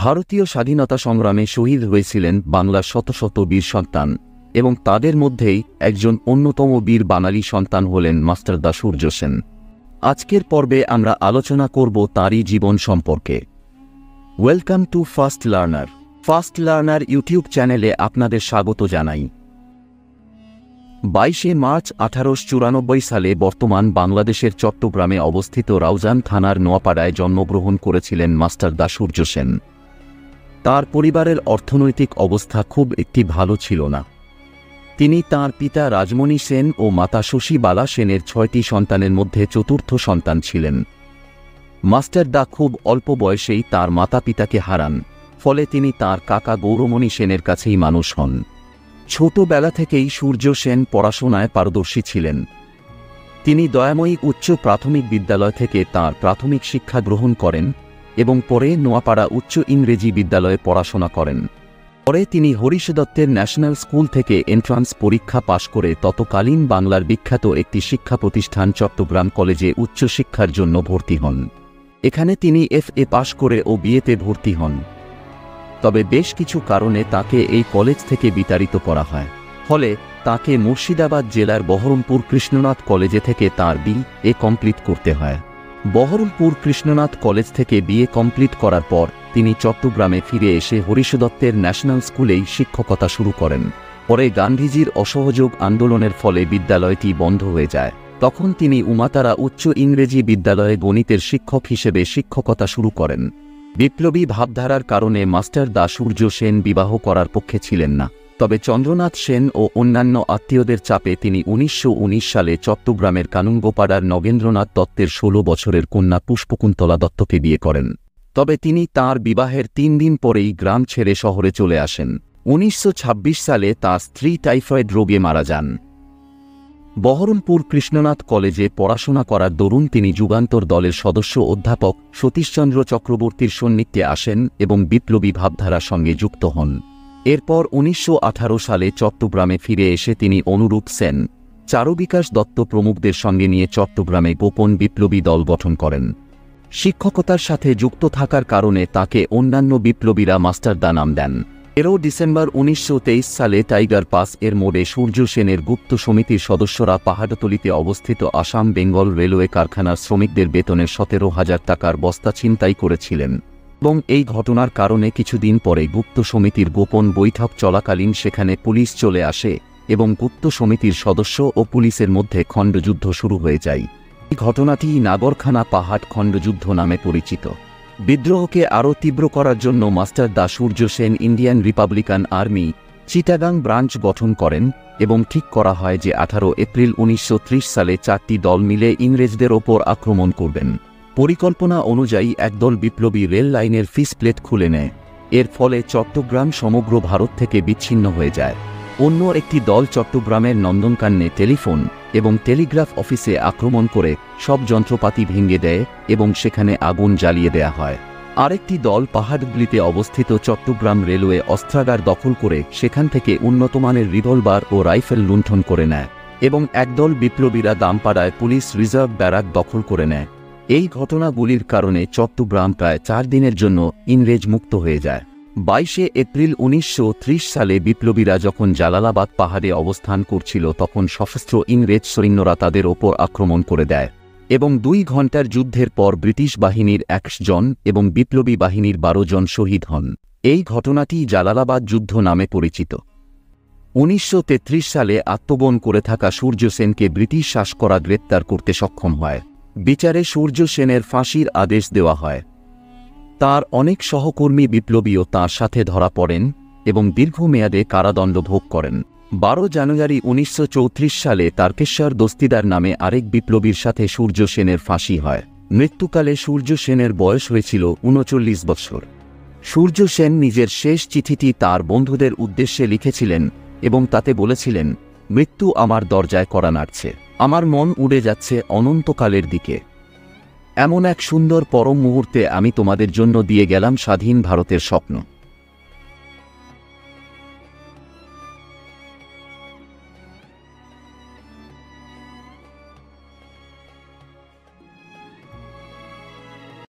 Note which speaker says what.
Speaker 1: ভারতীয় স্বাধীনতা সংগ্রামে শহীদ হয়েছিলেন বাংলার শত শত বীর সন্তান, এবং তাদের মধ্যেই একজন অন্যতম বীর বাঙালি সন্তান হলেন মাস্টার দা সূর্য সেন। আজকের পর্বে আমরা আলোচনা করব তাঁরই জীবন সম্পর্কে। Welcome too fast learner. Fast learner YouTube চ্যানেলে আপনাদের স্বাগত জানাই। 22শে মার্চ 1894 সালে বর্তমান বাংলাদেশের চট্টগ্রামে অবস্থিত রাউজান থানার নোয়াপাড়ায় জন্মগ্রহণ করেছিলেন মাস্টার দা সূর্য সেন। তার পরিবারের অর্থনৈতিক অবস্থা খুব একটি ভালো ছিল না। তিনি তাঁর পিতা রাজমণি সেন ও মাতা শশী বালা সেনের 6টি সন্তানের মধ্যে চতুর্থ সন্তান ছিলেন। মাস্টার দা খুব অল্প বয়সেই তার মাতা পিতাকে হারান, ফলে তিনি তাঁর কাকা গৌরমণি সেনের কাছেই মানুষ হন। ছোটবেলা থেকেই সূর্য সেন পড়াশোনায় পারদর্শী ছিলেন। তিনি দয়াময়ী উচ্চ প্রাথমিক বিদ্যালয় থেকে তাঁর প্রাথমিক শিক্ষা গ্রহণ করেন এবং পরে নোয়াপাড়া উচ্চ ইংরেজি বিদ্যালয়ে পড়াশোনা করেন। পরে তিনি হরিশ দত্তের ন্যাশনাল স্কুল থেকে এন্ট্রান্স পরীক্ষা পাশ করে তৎকালীন বাংলার বিখ্যাত একটি শিক্ষা প্রতিষ্ঠান চট্টগ্রাম কলেজে উচ্চশিক্ষার জন্য ভর্তি হন। এখানে তিনি FA পাশ করে ও বিএতে ভর্তি হন। তবে বেশ কিছু কারণে তাকে এই কলেজ থেকে বিতাড়িত করা হয়, ফলে তাকে মুর্শিদাবাদ জেলার বহরমপুর কৃষ্ণনাথ কলেজে থেকে তাঁর BA কমপ্লিট করতে হয়। বহরমপুর কৃষ্ণনাথ কলেজ থেকে BA কমপ্লিট করার পর তিনি চট্টগ্রামে ফিরে এসে হরিশ দত্তের ন্যাশনাল স্কুলেই শিক্ষকতা শুরু করেন। পরে গান্ধীজির অসহযোগ আন্দোলনের ফলে বিদ্যালয়টি বন্ধ হয়ে যায়। তখন তিনি উমাতারা উচ্চ ইংরেজি বিদ্যালয়ে গণিতের শিক্ষক হিসেবে শিক্ষকতা শুরু করেন। বিপ্লবী ভাবধারার কারণে মাস্টার দা সূর্য সেন বিবাহ করার পক্ষে ছিলেন না, তবে চন্দ্রনাথ সেন ও অন্যান্য আত্মীয়দের চাপে তিনি 1919 সালে চট্টগ্রামের কানুঙ্গোপাড়ার নগেন্দ্রনাথ দত্তের 16 বছরের কন্যা পুষ্পকুন্তলা দত্তকে বিয়ে করেন। তবে তিনি তাঁর বিবাহের 3 দিন পরেই গ্রাম ছেড়ে শহরে চলে আসেন। 1926 সালে তাঁর স্ত্রী টাইফয়েড রোগে মারা যান। বহরমপুর কৃষ্ণনাথ কলেজে পড়াশোনা করার দরুন তিনি যুগান্তর দলের সদস্য অধ্যাপক সতীশচন্দ্র চক্রবর্তীর সান্নিধ্যে আসেন এবং বিপ্লবী ভাবধারার সঙ্গে যুক্ত হন। এরপর 1918 সালে চট্টগ্রামে ফিরে এসে তিনি অনুরূপ সেন, চারুবিকাশ দত্ত প্রমুখদের সঙ্গে নিয়ে চট্টগ্রামে গোপন বিপ্লবী দল গঠন করেন। শিক্ষকতার সাথে যুক্ত থাকার কারণে তাকে অন্যান্য বিপ্লবীরা মাস্টার দা নাম দেন। 13 ডিসেম্বর 1923 সালে টাইগার পাস এর মোড়ে সূর্য সেনের গুপ্ত সমিতির সদস্যরা পাহাড়তলিতে অবস্থিত আসাম বেঙ্গল রেলওয়ে কারখানার শ্রমিকদের বেতনের 17,000 টাকার বস্তা ছিনতাই করেছিলেন, এবং এই ঘটনার কারণে কিছুদিন পরে গুপ্ত সমিতির গোপন বৈঠক চলাকালীন সেখানে পুলিশ চলে আসে এবং গুপ্ত সমিতির সদস্য ও পুলিশের মধ্যে খণ্ডযুদ্ধ শুরু হয়ে যায়। এই ঘটনাটি নাগরখানা পাহাড় খণ্ডযুদ্ধ নামে পরিচিত। বিদ্রোহকে আরও তীব্র করার জন্য মাস্টার দা Surya Sen Indian Republican Army Chittagong branch গঠন করেন এবং ঠিক করা হয় যে 18 এপ্রিল 1930 সালে 4টি দল মিলে ইংরেজদের ওপর আক্রমণ করবেন। পরিকল্পনা অনুযায়ী একদল বিপ্লবী রেল লাইনের ফিস প্লেট খুলে নেয়। এর ফলে চট্টগ্রাম সমগ্র ভারত থেকে বিচ্ছিন্ন হয়ে যায়। অন্য একটি দল চট্টগ্রামের নন্দনকাননে টেলিফোন এবং টেলিগ্রাফ অফিসে আক্রমণ করে সব যন্ত্রপাতি ভেঙে দেয় এবং সেখানে আগুন জ্বালিয়ে দেয়া হয়। আরেকটি দল পাহাড়গুলিতে অবস্থিত চট্টগ্রাম রেলওয়ে অস্ত্রাগার দখল করে সেখান থেকে উন্নতমানের রিভলভার ও রাইফেল লুণ্ঠন করে নেয়, এবং একদল বিপ্লবীরা দামপাড়ায় পুলিশ রিজার্ভ ব্যারাক দখল করে নেয়। এই ঘটনাগুলির কারণে চট্টগ্রাম প্রায় 4 দিনের জন্য ইংরেজ মুক্ত হয়ে যায়। 22শে এপ্রিল 1930 সালে বিপ্লবীরা যখন জালালাবাদ পাহাড়ে অবস্থান করছিল তখন সশস্ত্র ইংরেজ সৈন্যরা তাদের ওপর আক্রমণ করে দেয়, এবং 2 ঘণ্টার যুদ্ধের পর ব্রিটিশ বাহিনীর 1 জন এবং বিপ্লবী বাহিনীর 12 জন শহীদ হন। এই ঘটনাটি জালালাবাদ যুদ্ধ নামে পরিচিত। 1933 সালে আত্মগোপন করে থাকা সূর্য সেনকে ব্রিটিশ শাসকরা গ্রেপ্তার করতে সক্ষম হয়। বিচারে সূর্য সেনের ফাঁসির আদেশ দেওয়া হয়। তার অনেক সহকর্মী বিপ্লবীও তাঁর সাথে ধরা পড়েন এবং দীর্ঘমেয়াদে কারাদণ্ড ভোগ করেন। 12 জানুয়ারি 1934 সালে তারকেশ্বর দস্তিদার নামে আরেক বিপ্লবীর সাথে সূর্য সেনের ফাঁসি হয়। মৃত্যুকালে সূর্য সেনের বয়স হয়েছিল 39 বছর। সূর্য সেন নিজের শেষ চিঠিটি তার বন্ধুদের উদ্দেশ্যে লিখেছিলেন এবং তাতে বলেছিলেন, মৃত্যু আমার দরজায় কড়া নাড়ছে, আমার মন উড়ে যাচ্ছে অনন্তকালের দিকে। এমন এক সুন্দর পরম মুহূর্তে আমি তোমাদের জন্য দিয়ে গেলাম স্বাধীন ভারতের স্বপ্ন।